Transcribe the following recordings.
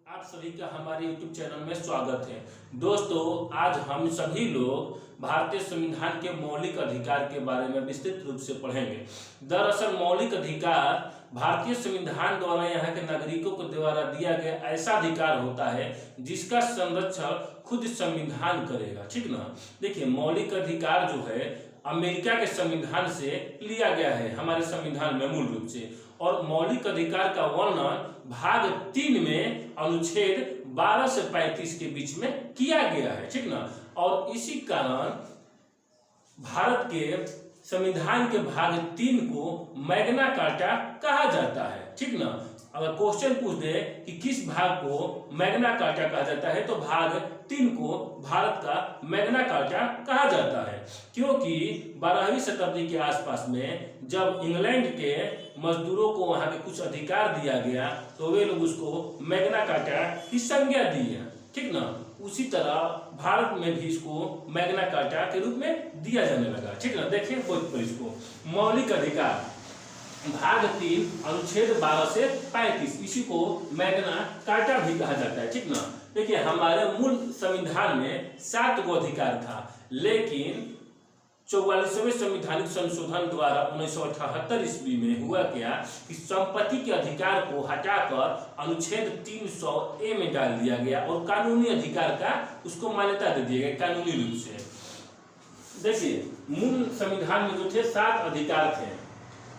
आप सभी का हमारे YouTube चैनल में स्वागत है। दोस्तों, आज हम सभी लोग भारतीय संविधान के मौलिक अधिकार के बारे में विस्तृत रूप से पढ़ेंगे। दरअसल मौलिक अधिकार भारतीय संविधान द्वारा यहाँ के नागरिकों को द्वारा दिया गया ऐसा अधिकार होता है जिसका संरक्षण खुद संविधान करेगा। ठीक ना। देखिए, मौलिक अधिकार जो है अमेरिका के संविधान से लिया गया है हमारे संविधान में मूल रूप से, और मौलिक अधिकार का वर्णन भाग 3 में अनुच्छेद 12 से 35 के बीच में किया गया है। ठीक ना। और इसी कारण भारत के संविधान के भाग 3 को मैग्ना कार्टा कहा जाता है। ठीक ना। अगर क्वेश्चन पूछ दे कि किस भाग को मैग्ना कार्टा कहा जाता है, तो भाग 3 को भारत का मैग्ना कार्टा कहा जाता है, क्योंकि 12वीं शताब्दी के आसपास में जब इंग्लैंड के मजदूरों को वहां के कुछ अधिकार दिया गया तो वे लोग उसको मैग्ना कार्टा की संज्ञा दी है। ठीक ना। उसी तरह भारत में भी इसको मैग्ना कार्टा के रूप में दिया जाने लगा। ठीक ना। देखिए कोई इसको मौलिक अधिकार भाग 3 अनुच्छेद 12 से 35, इसी को मैग्ना कार्टा भी कहा जाता है। ठीक ना। देखिए, हमारे मूल संविधान में 7 गो अधिकार था, लेकिन 44वें संवैधानिक संशोधन द्वारा 1978 ईस्वी में हुआ क्या कि संपत्ति के अधिकार को हटाकर अनुच्छेद 300A में डाल दिया गया और कानूनी अधिकार का उसको मान्यता दे दिया गया कानूनी रूप से। देखिए, मूल संविधान में जो थे 7 अधिकार थे।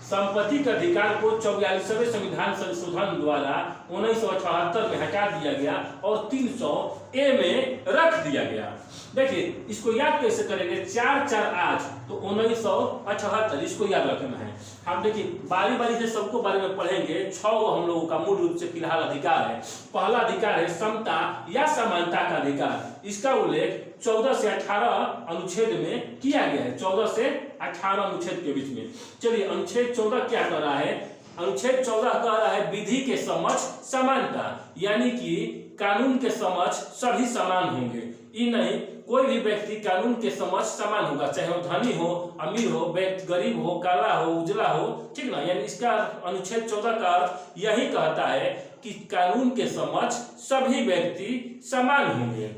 संपत्ति के अधिकार को 44वें संविधान संशोधन द्वारा 1978 में हटा दिया गया और 300A में रख दिया गया। देखिए, इसको याद कैसे करेंगे? 4-4-8 तो 1978, इसको याद रखना है। हम देखिए बारी बारी से सबको बारे में पढ़ेंगे। 6 हम लोगों का मूल रूप से फिलहाल अधिकार है। पहला अधिकार है समता या समानता का अधिकार। इसका उल्लेख 14 से 18 अनुच्छेद में किया गया है। 14 से 18 अनुच्छेद के बीच में। चलिए, अनुच्छेद 14 क्या कर रहा है? अनुच्छेद 14 कह रहा है विधि के समक्ष समानता, यानी कि कानून के समक्ष सभी समान होंगे। ये नहीं, कोई भी व्यक्ति कानून के समक्ष समान होगा, चाहे वो धनी हो, अमीर हो, गरीब हो, काला हो, उजला हो। ठीक ना। यानी इसका अनुच्छेद 14 का अर्थ यही कहता है कि कानून के समक्ष सभी व्यक्ति समान होंगे।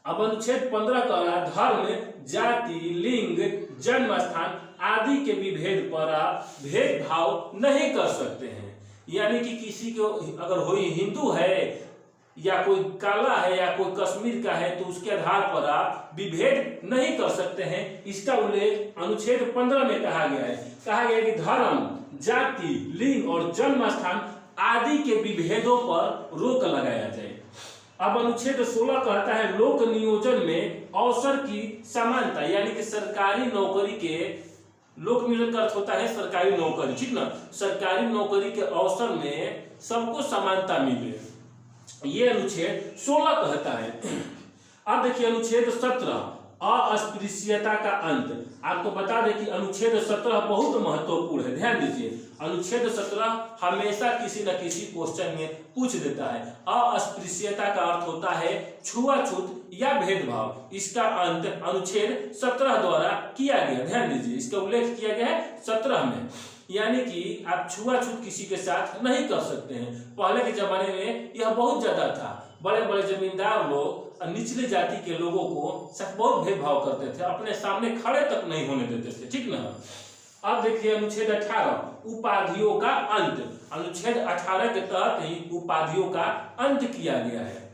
अब अनुच्छेद 15 का धर्म, जाति, लिंग, जन्म स्थान आदि के विभेद पर आप भेदभाव नहीं कर सकते हैं। यानी कि किसी को अगर कोई हिंदू है या कोई काला है या कोई कश्मीर का है तो उसके आधार पर आप विभेद नहीं कर सकते हैं। इसका उल्लेख अनुच्छेद 15 में कहा गया है। कहा गया है कि धर्म, जाति, लिंग और जन्म स्थान आदि के विभेदों पर रोक लगाया जाए। अब अनुच्छेद 16 कहता है लोक नियोजन में अवसर की समानता, यानी कि सरकारी नौकरी के, लोक नियोजन का अर्थ होता है सरकारी नौकरी। ठीक ना। सरकारी नौकरी के अवसर में सबको समानता मिले, ये अनुच्छेद 16 कहता है। अब देखिए अनुच्छेद 17 अस्पृश्यता का अंत। आपको बता दें कि अनुच्छेद 17 बहुत महत्वपूर्ण है, ध्यान दीजिए। अनुच्छेद 17 हमेशा किसी न किसी क्वेश्चन में पूछ देता है। अस्पृश्यता का अर्थ होता है छुआछूत या भेदभाव। इसका अंत अनुच्छेद 17 द्वारा किया गया, ध्यान दीजिए। इसका उल्लेख किया गया है 17 में, यानी कि आप छुआछूत किसी के साथ नहीं कर सकते हैं। पहले के जमाने में यह बहुत ज्यादा था। बड़े बड़े जमींदार लोग निचले जाति के लोगों को बहुत भेदभाव करते थे, अपने सामने खड़े तक नहीं होने देते थे। ठीक ना। अब देखिए अनुच्छेद 18 उपाधियों का अंत। अनुच्छेद 18 के तहत ही उपाधियों का अंत किया गया है।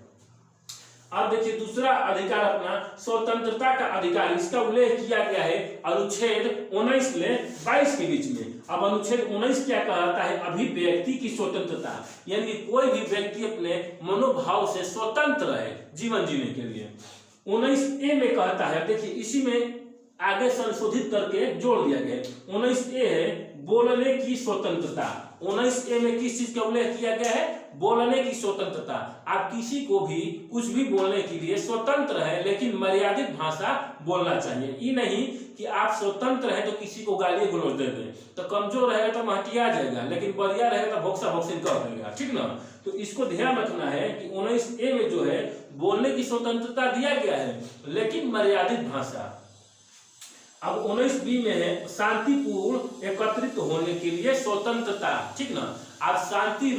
अब देखिए दूसरा अधिकार अपना स्वतंत्रता का अधिकार। इसका उल्लेख किया गया है अनुच्छेद 19 से 22 के बीच में। अब अनुच्छेद 19 क्या कहता है? अभिव्यक्ति की स्वतंत्रता, यानी कोई भी व्यक्ति अपने मनोभाव से स्वतंत्र है जीवन जीने के लिए। 19A में कहता है, देखिए इसी में आगे संशोधित करके जोड़ दिया गया। 19A है बोलने की स्वतंत्रता। 19A में किस चीज का उल्लेख किया गया है? बोलने की स्वतंत्रता। आप किसी को भी कुछ भी बोलने के लिए स्वतंत्र है, लेकिन मर्यादित भाषा बोलना चाहिए। ये नहीं कि आप स्वतंत्र हैं तो किसी को गाली गलौज दे दें, तो कमजोर रहेगा तो महटिया जाएगा, लेकिन बढ़िया रहेगा तो भोक्सा भोक्सी कर देगा। ठीक ना। तो इसको ध्यान रखना है कि 19A में जो है बोलने की स्वतंत्रता दिया गया है, लेकिन मर्यादित भाषा। अब 19B में है शांतिपूर्ण एकत्रित होने के लिए स्वतंत्रता। ठीक ना। आप शांति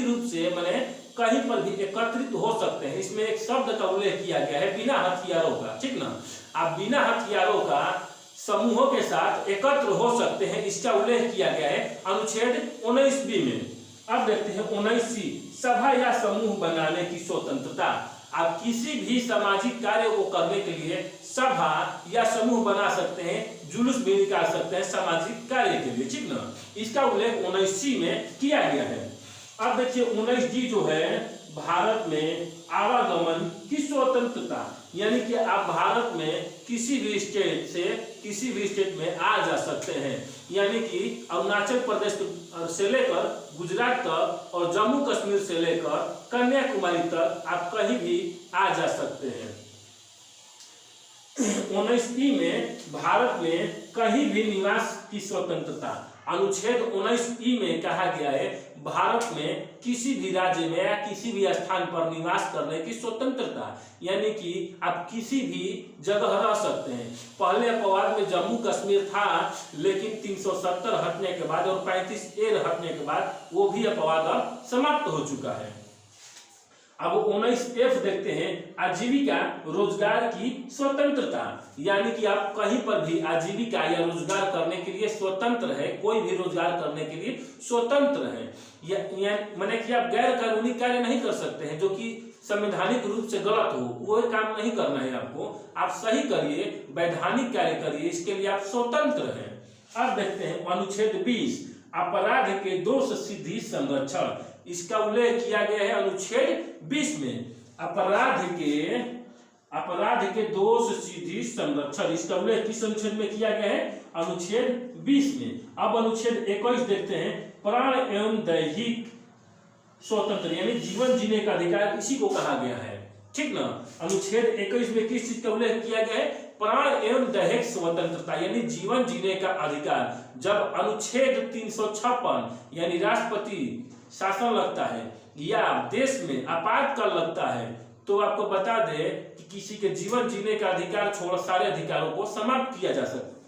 रूप से माने कहीं पर भी एकत्रित हो सकते हैं। इसमें एक शब्द का उल्लेख किया गया है बिना हथियारों का, ठीक ना। आप बिना हथियारों का समूहों के साथ एकत्र हो सकते हैं, इसका उल्लेख किया गया है अनुच्छेद 19B में। अब देखते हैं 19C, सभा या समूह बनाने की स्वतंत्रता। आप किसी भी सामाजिक कार्य को करने के लिए सभा या समूह बना सकते हैं, जुलूस भी निकाल सकते हैं सामाजिक कार्य के लिए, ठीक ना। इसका उल्लेख 19C में किया गया है। अब देखिए 19D जो है भारत में आवागमन की स्वतंत्रता, यानी कि आप भारत में किसी भी स्टेट से किसी भी स्टेट में आ जा सकते हैं, यानी कि अरुणाचल प्रदेश से लेकर गुजरात तक और जम्मू कश्मीर से लेकर कन्याकुमारी तक आप कहीं भी आ जा सकते हैं। 19E में भारत में कहीं भी निवास की स्वतंत्रता। अनुच्छेद 19E में कहा गया है भारत में किसी भी राज्य में या किसी भी स्थान पर निवास करने की स्वतंत्रता, यानी कि आप किसी भी जगह रह सकते हैं। पहले अपवाद में जम्मू कश्मीर था, लेकिन 370 हटने के बाद और 35A हटने के बाद वो भी अपवाद समाप्त हो चुका है। अब 19F देखते हैं, आजीविका रोजगार की स्वतंत्रता, यानी कि आप कहीं पर भी आजीविका या रोजगार करने के लिए स्वतंत्र है, कोई भी रोजगार करने के लिए स्वतंत्र है। या माने कि आप गैर कानूनी कार्य नहीं कर सकते हैं, जो कि संवैधानिक रूप से गलत हो, वो काम नहीं करना है आपको। आप सही करिए, वैधानिक कार्य करिए, इसके लिए आप स्वतंत्र हैं। अब देखते हैं अनुच्छेद 20, अपराध के दोष सिद्धि संरक्षण। इसका उल्लेख किया गया है अनुच्छेद 20 में, अपराध के दोष सिद्धि संरक्षण। इसका उल्लेख किस अनुच्छेद में किया गया है? अनुच्छेद 20 में। अब अनुच्छेद 21 देखते हैं, प्राण एवं दैहिक स्वतंत्र, यानी जीवन जीने का अधिकार, इसी को कहा गया है, ठीक ना। अनुच्छेद 21 में किस चीज का उल्लेख किया गया है? प्राण एवं दैहिक स्वतंत्रता, यानी जीवन जीने का अधिकार। जब अनुच्छेद 356 यानी राष्ट्रपति शासन लगता है या देश में आपातकाल लगता है, तो आपको बता दे कि किसी के जीवन जीने का अधिकार छोड़ सारे अधिकारों को समाप्त किया जाता है।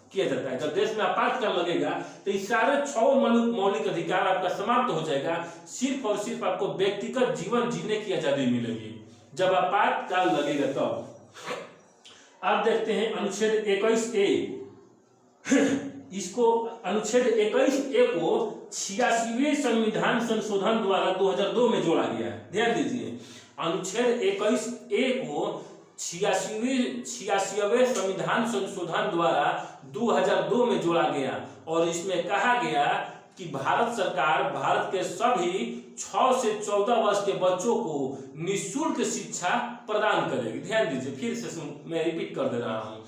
जब देश में आपातकाल लगेगा तो ये सारे 6 मौलिक अधिकार आपका समाप्त हो जाएगा। सिर्फ और सिर्फ आपको व्यक्तिगत जीवन जीने की आजादी मिलेगी जब आपातकाल लगेगा तब। आप देखते हैं अनुच्छेद 21A, इसको अनुच्छेद 21A को 86वें संविधान संशोधन द्वारा 2002 में जोड़ा गया है। ध्यान दीजिए, अनुच्छेद 21A को 86वें संविधान संशोधन द्वारा 2002 में जोड़ा गया और इसमें कहा गया कि भारत सरकार भारत के सभी 6 से 14 वर्ष के बच्चों को निःशुल्क शिक्षा प्रदान करेगी। ध्यान दीजिए, फिर से मैं रिपीट कर दे रहा हूँ।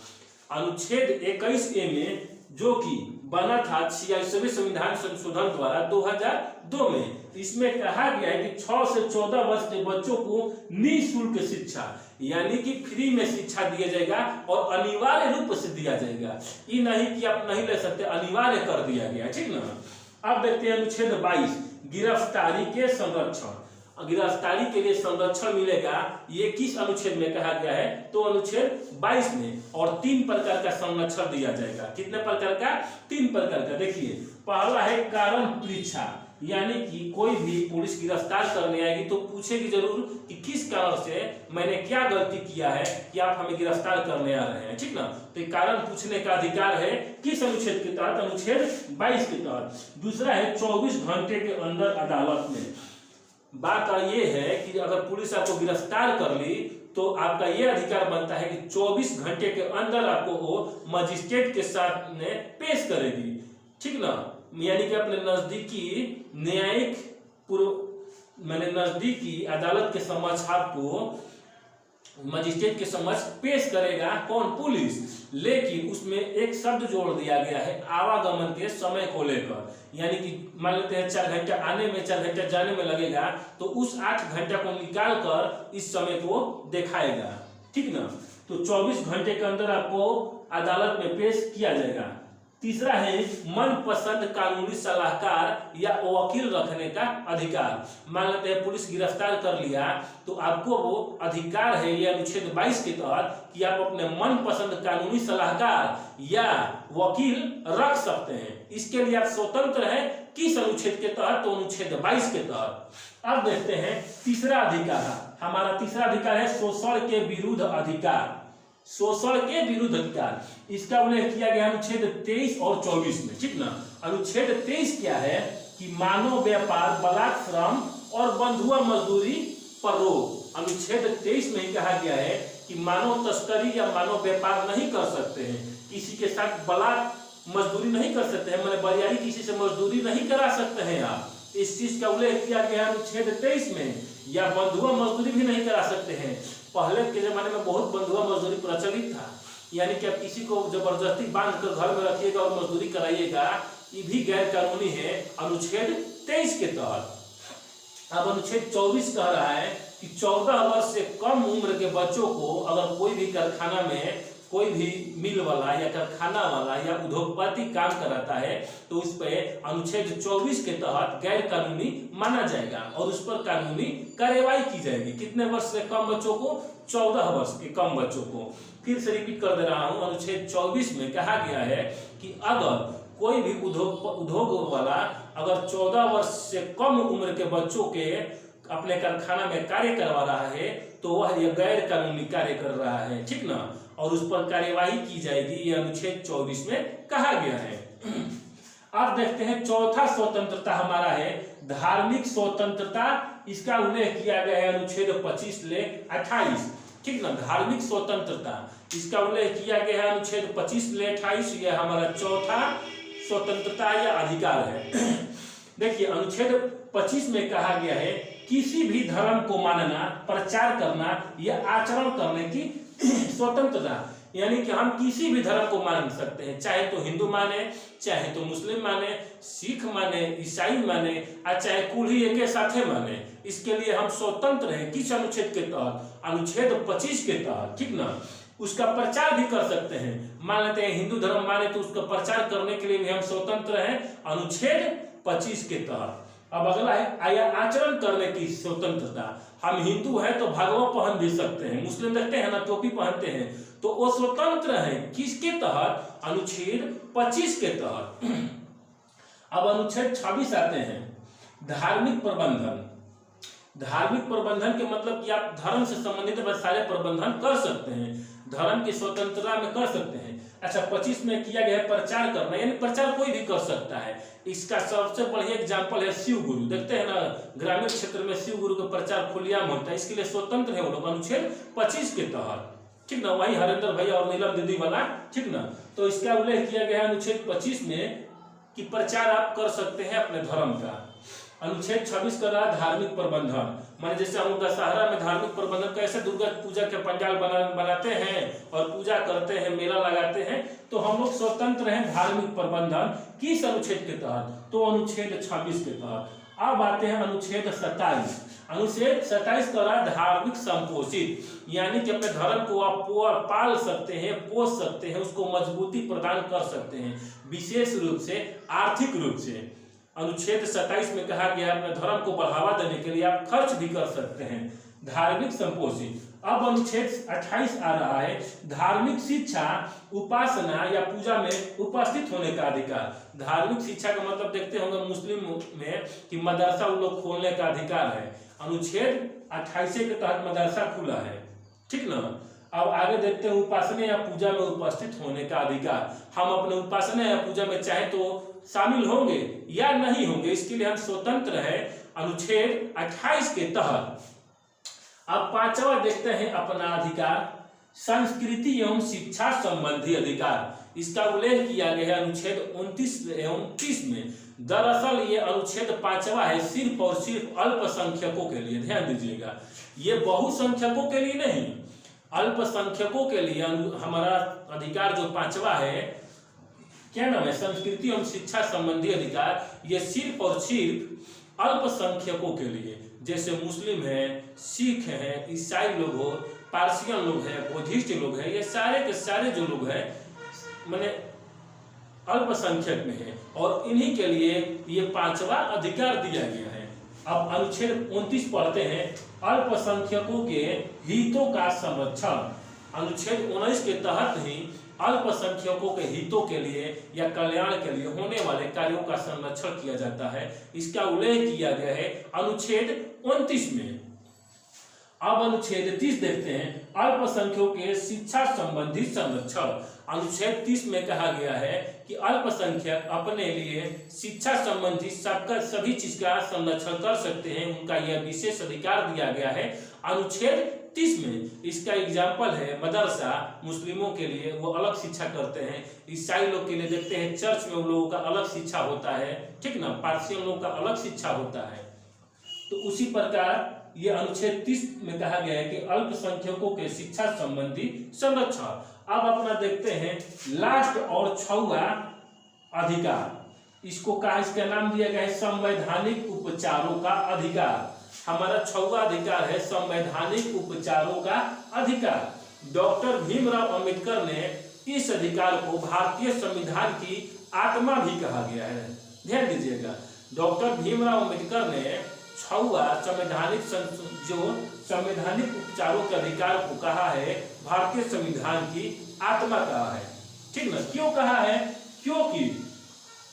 अनुच्छेद 21A में जो कि बना था 86वें संविधान संशोधन द्वारा 2002 में, इसमें कहा गया है कि 6 से 14 वर्ष के बच्चों को निःशुल्क शिक्षा, यानी कि फ्री में शिक्षा दिया जाएगा और अनिवार्य रूप से दिया जाएगा। ये नहीं कि आप नहीं ले सकते, अनिवार्य कर दिया गया, ठीक ना। अब देखते हैं अनुच्छेद 22, गिरफ्तारी के संरक्षण। गिरफ्तारी के लिए संरक्षण मिलेगा, ये किस अनुच्छेद में कहा गया है? तो अनुच्छेद 22 में। और 3 प्रकार का संरक्षण दिया जाएगा। कितने प्रकार का? 3 प्रकार का। देखिए, पहला है कारण परीक्षा, यानी कि कोई भी पुलिस गिरफ्तार करने आएगी तो पूछेगी जरूर कि किस कारण से, मैंने क्या गलती किया है कि आप हमें गिरफ्तार करने आ रहे हैं, ठीक ना। तो ये कारण पूछने का अधिकार है किस अनुच्छेद के तहत? अनुच्छेद 22 के तहत। दूसरा है 24 घंटे के अंदर अदालत में। बात ये है कि अगर पुलिस आपको गिरफ्तार कर ली तो आपका ये अधिकार बनता है कि 24 घंटे के अंदर आपको वो मजिस्ट्रेट के सामने पेश करेगी, ठीक ना। यानी कि अपने नजदीकी न्यायिक नजदीकी अदालत के समक्ष आपको मजिस्ट्रेट के समक्ष पेश करेगा कौन? पुलिस। लेकिन उसमें एक शब्द जोड़ दिया गया है आवागमन के समय को लेकर, यानी कि मान लेते हैं 4 घंटे आने में 4 घंटे जाने में लगेगा, तो उस 8 घंटे को निकाल कर इस समय को दिखाएगा, ठीक ना। तो 24 घंटे के अंदर आपको अदालत में पेश किया जाएगा। तीसरा है मनपसंद कानूनी सलाहकार या वकील रखने का अधिकार। मान लेते हैं पुलिस गिरफ्तार कर लिया तो आपको वो अधिकार है ये अनुच्छेद 22 के तहत कि आप अपने मनपसंद कानूनी सलाहकार या वकील रख सकते हैं। इसके लिए आप स्वतंत्र हैं। किस अनुच्छेद के तहत? तो अनुच्छेद 22 के तहत। अब देखते हैं तीसरा अधिकार। हमारा तीसरा अधिकार है शोषण के विरुद्ध अधिकार। शोषण के विरुद्ध अधिकार, इसका उल्लेख किया गया अनुच्छेद 23 और 24 में। ठीक ना। अनुच्छेद 23 क्या है कि मानव व्यापार, बलात् श्रम और बंधुआ मजदूरी पर रोक। अनुच्छेद 23 में कहा गया है कि मानव तस्करी या मानव व्यापार नहीं कर सकते हैं, किसी के साथ बलात् मजदूरी नहीं कर सकते हैं, मैंने बरियारी किसी से मजदूरी नहीं करा सकते हैं आप। इस चीज का उल्लेख किया गया अनुच्छेद 23 में। या बंधुआ मजदूरी भी नहीं करा सकते हैं। पहले के जमाने में बहुत बंधुआ मजदूरी प्रचलित था, यानी कि आप किसी को जबरदस्ती बांध कर घर में रखिएगा और मजदूरी कराइएगा, ये भी गैर कानूनी है अनुच्छेद 23 के तहत। अब अनुच्छेद 24 कह रहा है कि 14 वर्ष से कम उम्र के बच्चों को अगर कोई भी कारखाना में कोई भी मिल वाला या कारखाना वाला या उद्योगपति काम कराता है तो उस पर अनुच्छेद 24 के तहत गैर कानूनी माना जाएगा और उस पर कानूनी कार्रवाई की जाएगी। कितने वर्ष से कम बच्चों को? 14 वर्ष के कम बच्चों को। फिर से रिपीट कर दे रहा हूं, अनुच्छेद 24 में कहा गया है कि अगर कोई भी उद्योग वाला अगर 14 वर्ष से कम उम्र के बच्चों के अपने कारखाना में कार्य करवा रहा है तो वह यह गैर कानूनी कार्य कर रहा है। ठीक ना। और उस पर कार्यवाही की जाएगी, यह अनुच्छेद 24 में कहा गया है। अब देखते हैं चौथा स्वतंत्रता हमारा है धार्मिक स्वतंत्रता। इसका उल्लेख किया गया है अनुच्छेद 25 ले 28। ठीक ना। धार्मिक स्वतंत्रता, इसका उल्लेख किया गया है अनुच्छेद 25 ले 28। यह हमारा चौथा स्वतंत्रता या अधिकार है। देखिए अनुच्छेद 25 में कहा गया है किसी भी धर्म को मानना, प्रचार करना या आचरण करने की स्वतंत्रता, यानी कि हम किसी भी धर्म को मान सकते हैं, चाहे तो हिंदू माने, चाहे तो मुस्लिम माने, सिख माने, ईसाई माने, और चाहे कुल ही एक साथे माने। इसके लिए हम स्वतंत्र हैं। किस अनुच्छेद के तहत? अनुच्छेद 25 के तहत। ठीक ना। उसका प्रचार भी कर सकते हैं। मान लेते हैं हिंदू धर्म माने तो उसका प्रचार करने के लिए भी हम स्वतंत्र हैं अनुच्छेद 25 के तहत। अब अगला है आया आचरण करने की स्वतंत्रता। हम हिंदू हैं तो भगवा पहन भी सकते हैं, मुस्लिम देखते हैं ना टोपी पहनते हैं, तो वो स्वतंत्र है। किसके तहत? अनुच्छेद 25 के तहत। अब अनुच्छेद 26 आते हैं धार्मिक प्रबंधन। धार्मिक प्रबंधन के मतलब कि आप धर्म से संबंधित सारे प्रबंधन कर सकते हैं, धर्म की स्वतंत्रता में कर सकते हैं। अच्छा 25 में किया गया है प्रचार करना, यानी प्रचार कोई भी कर सकता है। इसका सबसे बढ़िया एग्जाम्पल है शिव गुरु। देखते हैं ना ग्रामीण क्षेत्र में शिव गुरु का प्रचार खुलेआम होता है, इसके लिए स्वतंत्र है वो लोग अनुच्छेद 25 के तहत। ठीक ना। वही हरेंद्र भैया और नीलम दीदी वाला। ठीक ना। तो इसका उल्लेख किया गया है अनुच्छेद 25 में कि प्रचार आप कर सकते हैं अपने धर्म का। अनुच्छेद 26 कर रहा है धार्मिक प्रबंधन, माने जैसे हम दशहरा में धार्मिक प्रबंधन कैसे दुर्गा पूजा के पंडाल बनाते हैं और पूजा करते हैं, मेला लगाते हैं, तो हम लोग स्वतंत्र हैं धार्मिक प्रबंधन। किस अनुच्छेद के तहत? तो अनुच्छेद 26 के तहत। अब आते हैं अनुच्छेद 27। अनुच्छेद 27 कर रहा है धार्मिक संपोषित, यानी कि अपने धर्म को आप पाल सकते हैं, पोष सकते हैं, उसको मजबूती प्रदान कर सकते हैं, विशेष रूप से आर्थिक रूप से। अनुच्छेद 27 में कहा गया अपने धर्म को बढ़ावा देने के लिए आप खर्च भी कर सकते हैं, धार्मिक संपोषित। अब अनुच्छेद 28 आ रहा है धार्मिक शिक्षा, उपासना या पूजा में उपस्थित होने का अधिकार। धार्मिक शिक्षा का मतलब देखते होंगे मुस्लिम में कि मदरसा उन लोग खोलने का अधिकार है। अनुच्छेद 28 के तहत मदरसा खुला है। ठीक ना। अब आगे देखते हैं उपासना या पूजा में उपस्थित होने का अधिकार। हम अपने उपासना या पूजा में चाहे तो शामिल होंगे या नहीं होंगे, इसके लिए हम स्वतंत्र है अनुच्छेद 28 के तहत। अब पांचवा देखते हैं अपना अधिकार संस्कृति एवं शिक्षा संबंधी अधिकार। इसका उल्लेख किया गया है अनुच्छेद 29 एवं 30 में। दरअसल ये अनुच्छेद 5वां है सिर्फ और सिर्फ अल्पसंख्यकों के लिए। ध्यान दीजिएगा, ये बहुसंख्यकों के लिए नहीं, अल्पसंख्यकों के लिए हमारा अधिकार जो 5वां है, क्या नाम है, संस्कृति एवं शिक्षा संबंधी अधिकार। ये सिर्फ और सिर्फ अल्पसंख्यकों के लिए, जैसे मुस्लिम है, सिख है, ईसाई लोग हो, पारसियन लोग हैं, बुद्धिस्ट लोग हैं, ये सारे के सारे जो लोग हैं माने अल्पसंख्यक में है और इन्हीं के लिए ये 5वां अधिकार दिया गया है। अब अनुच्छेद 29 पढ़ते हैं अल्पसंख्यकों के हितों का संरक्षण। अनुच्छेद 19 के तहत ही अल्पसंख्यकों के हितों के लिए या कल्याण के लिए होने वाले कार्यों का संरक्षण किया जाता है। इसका उल्लेख किया गया है अनुच्छेद 29 में। अब अनुच्छेद 30 देखते हैं, अल्पसंख्यकों के शिक्षा संबंधी संरक्षण। अनुच्छेद 30 में कहा गया है कि अल्पसंख्यक अपने लिए शिक्षा संबंधी सबका सभी चीज का संरक्षण कर सकते हैं, उनका यह विशेष अधिकार दिया गया है अनुच्छेद 30 में। इसका एग्जाम्पल है मदरसा, मुस्लिमों के लिए वो अलग शिक्षा करते हैं, ईसाई लोग के लिए देखते हैं चर्च में उन लोगों का अलग शिक्षा होता है, ठीक ना, पारसियन लोगों का अलग शिक्षा होता है। तो उसी प्रकार ये अनुच्छेद 30 में कहा गया है कि अल्पसंख्यकों के शिक्षा संबंधी संरक्षण। अब अपना देखते हैं लास्ट और 6वां अधिकार। इसको कहा, इसका नाम दिया गया है संवैधानिक उपचारों का अधिकार। हमारा 6वां अधिकार है संवैधानिक उपचारों का अधिकार। डॉक्टर भीमराव अंबेडकर ने इस अधिकार को भारतीय संविधान की आत्मा भी कहा गया है। ध्यान दीजिएगा, डॉक्टर भीमराव अंबेडकर ने 6वां संवैधानिक उपचारों के अधिकार को कहा है भारतीय संविधान की आत्मा कहा है, ठीक ना। क्यों कहा है? क्योंकि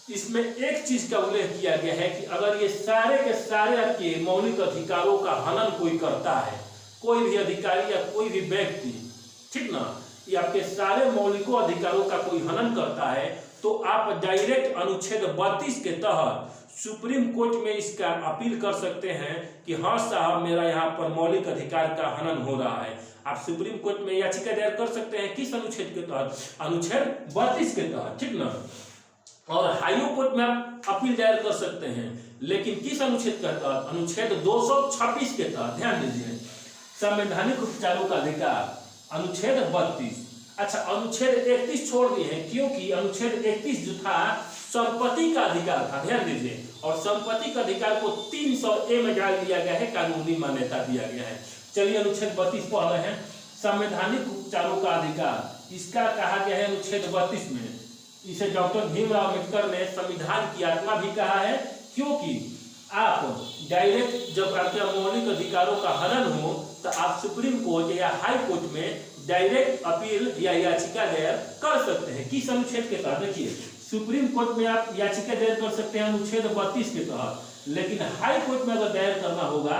इसमें एक चीज का उल्लेख किया गया है कि अगर ये सारे के सारे आपके मौलिक अधिकारों का हनन कोई करता है, कोई भी अधिकारी या कोई भी व्यक्ति, ठीक ना, ये आपके सारे मौलिक अधिकारों का कोई हनन करता है, तो आप डायरेक्ट अनुच्छेद 32 के तहत सुप्रीम कोर्ट में इसका अपील कर सकते हैं कि हाँ साहब, मेरा यहाँ पर मौलिक अधिकार का हनन हो रहा है। आप सुप्रीम कोर्ट में याचिका दायर कर सकते हैं किस अनुच्छेद के तहत? अनुच्छेद 32 के तहत, ठीक ना। और हाई कोर्ट में आप अपील दायर कर सकते हैं, लेकिन किस अनुच्छेद के तहत? अनुच्छेद 226 के तहत। ध्यान दीजिए, संवैधानिक उपचारों का अधिकार अनुच्छेद 32। अच्छा, अनुच्छेद 31 छोड़ दिए हैं क्योंकि अनुच्छेद 31 जो था संपत्ति का अधिकार था। ध्यान दीजिए, और संपत्ति का अधिकार को 300A में डाल दिया गया है, कानूनी मान्यता दिया गया है। चलिए अनुच्छेद 32 पढ़ रहे हैं। संवैधानिक उपचारों का अधिकार, इसका कहा गया है अनुच्छेद 32 में। इसे डॉक्टर भीमराव अंबेडकर ने संविधान की आत्मा भी कहा है, क्योंकि आप डायरेक्ट जब आपके मौलिक अधिकारों का हनन हो तो आप सुप्रीम कोर्ट या हाई कोर्ट में डायरेक्ट अपील या याचिका दायर कर सकते हैं। किस अनुच्छेद के तहत? देखिए, सुप्रीम कोर्ट में आप याचिका दायर कर सकते हैं अनुच्छेद 32 के तहत, लेकिन हाई कोर्ट में अगर दायर करना होगा,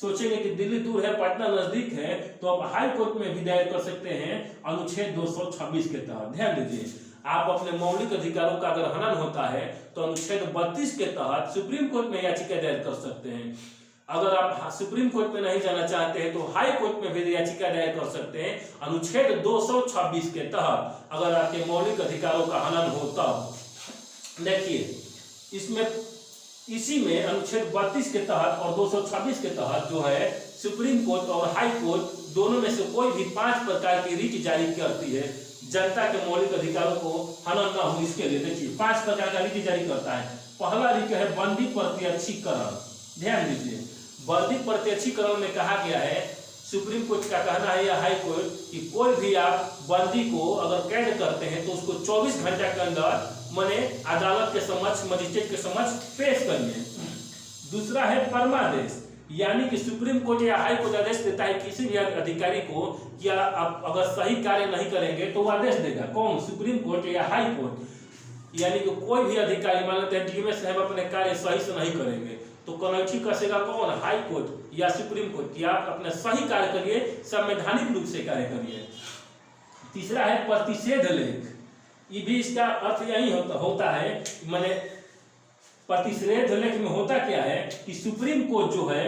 सोचेंगे कि दिल्ली दूर है, पटना नजदीक है, तो आप हाई कोर्ट में भी दायर कर सकते हैं अनुच्छेद 226 के तहत। ध्यान दीजिए, आप अपने मौलिक अधिकारों का अगर हनन होता है तो अनुच्छेद 32 के तहत सुप्रीम कोर्ट में याचिका दायर कर सकते हैं। अगर आप सुप्रीम कोर्ट में नहीं जाना चाहते हैं तो हाई कोर्ट में भी याचिका दायर कर सकते हैं अनुच्छेद 226 के तहत, अगर आपके मौलिक अधिकारों का हनन हो तब। देखिए, इसमें इसी में अनुच्छेद 32 के तहत और 226 के तहत जो है सुप्रीम कोर्ट और हाई कोर्ट दोनों में से कोई भी 5 प्रकार की रीट जारी करती है जनता के मौलिक अधिकारों को हनन न हो इसके लिए। देखिए, 5 प्रकार का रीट जारी करता है। पहला रीट है बंदी प्रत्यक्षीकरण। ध्यान दीजिए, बंदी प्रत्यक्षीकरण में कहा गया है, सुप्रीम कोर्ट का कहना है या हाई कोर्ट कि कोई भी आप बंदी को अगर कैद करते हैं तो उसको 24 घंटा के अंदर माने अदालत के समक्ष, मजिस्ट्रेट के समक्ष पेश करिए। दूसरा है परमादेश, यानी कि सुप्रीम कोर्ट या हाई कोर्ट आदेश देता है किसी भी अधिकारी को कि आप अगर सही कार्य नहीं करेंगे तो आदेश देगा। कौन? सुप्रीम कोर्ट या हाई कोर्ट। यानी कि कोई भी अधिकारी, मान लेते हैं डीएमएस साहब अपने कार्य सही से नहीं करेंगे तो कनौठी कसेगा कौन? हाई कोर्ट या सुप्रीम कोर्ट कि आप अपने सही कार्य करिए, संवैधानिक रूप से कार्य करिए। तीसरा है प्रतिषेध लेख। ये भी इसका अर्थ यही होता है, माने प्रतिषेध लेख में होता क्या है कि सुप्रीम कोर्ट जो है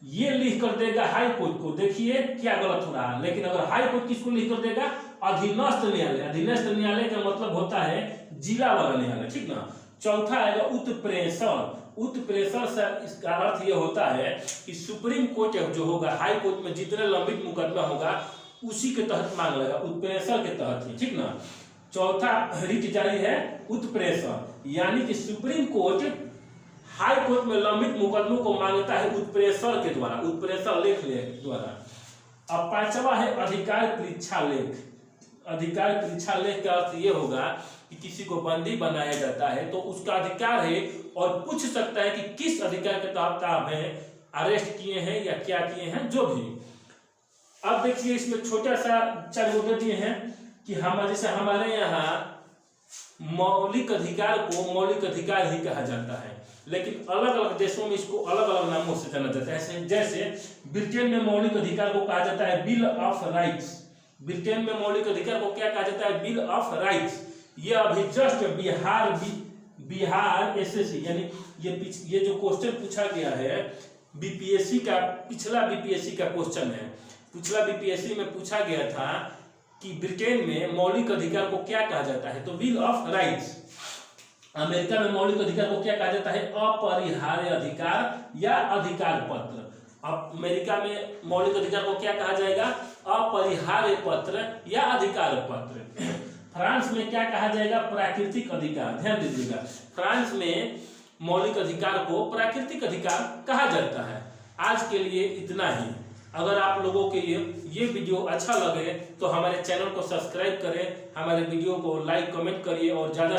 ये लिख कर देगा हाई कोर्ट को, देखिए क्या गलत हो रहा है। लेकिन अगर हाई कोर्ट किसको लिख कर देगा? अधीनस्थ न्यायालय। अधीनस्थ न्यायालय का मतलब होता है जिला वाला न्यायालय, ठीक ना। चौथा आएगा उत्प्रेषण। उत्प्रेषण से इसका अर्थ ये होता है कि सुप्रीम कोर्ट जो होगा, हाई कोर्ट में जितने लंबित मुकदमा होगा उसी के तहत मांग लेगा, उत्प्रेषण के तहत ही, ठीक ना। चौथा रीट जारी है उत्प्रेषण, यानी कि सुप्रीम कोर्ट हाई कोर्ट में लंबित मुकदमों को मांगता है उत्प्रेषण के द्वारा, उत्प्रेषण लेख द्वारा। अब पांचवा है अधिकार परीक्षा लेख। अधिकार परीक्षा लेख का अर्थ ये होगा कि किसी को बंदी बनाया जाता है तो उसका अधिकार है और पूछ सकता है कि किस अधिकार के तहत आप अरेस्ट किए हैं या क्या किए हैं, जो भी। अब देखिए, इसमें छोटा सा 4 मुद्दे दिए हैं। कि हम जैसे हमारे यहाँ मौलिक अधिकार को मौलिक अधिकार ही कहा जाता है, लेकिन अलग अलग देशों में इसको अलग अलग नामों से जाना जाता है। जैसे ब्रिटेन में मौलिक अधिकार को कहा जाता है बिल ऑफ राइट्स। ब्रिटेन में मौलिक अधिकार को क्या कहा जाता है? Bill of rights. ये अभी जस्ट बिहार एसएससी यानी ये जो क्वेश्चन पूछा गया है बीपीएससी का, पिछला बीपीएससी का क्वेश्चन है। पिछला बीपीएससी में पूछा गया था कि ब्रिटेन में मौलिक अधिकार को क्या कहा जाता है, तो बिल ऑफ राइट्स। अमेरिका में मौलिक अधिकार को क्या कहा जाता है? अपरिहार्य अधिकार या अधिकार पत्र। अमेरिका में मौलिक अधिकार को क्या कहा जाएगा? अपरिहार्य पत्र या अधिकार पत्र। फ्रांस में क्या कहा जाएगा? प्राकृतिक अधिकार। ध्यान दीजिएगा, फ्रांस में मौलिक अधिकार को प्राकृतिक अधिकार कहा जाता है। आज के लिए इतना ही। अगर आप लोगों के ये वीडियो अच्छा लगे तो हमारे चैनल को सब्सक्राइब करें, हमारे वीडियो को लाइक कमेंट करिए और ज़्यादा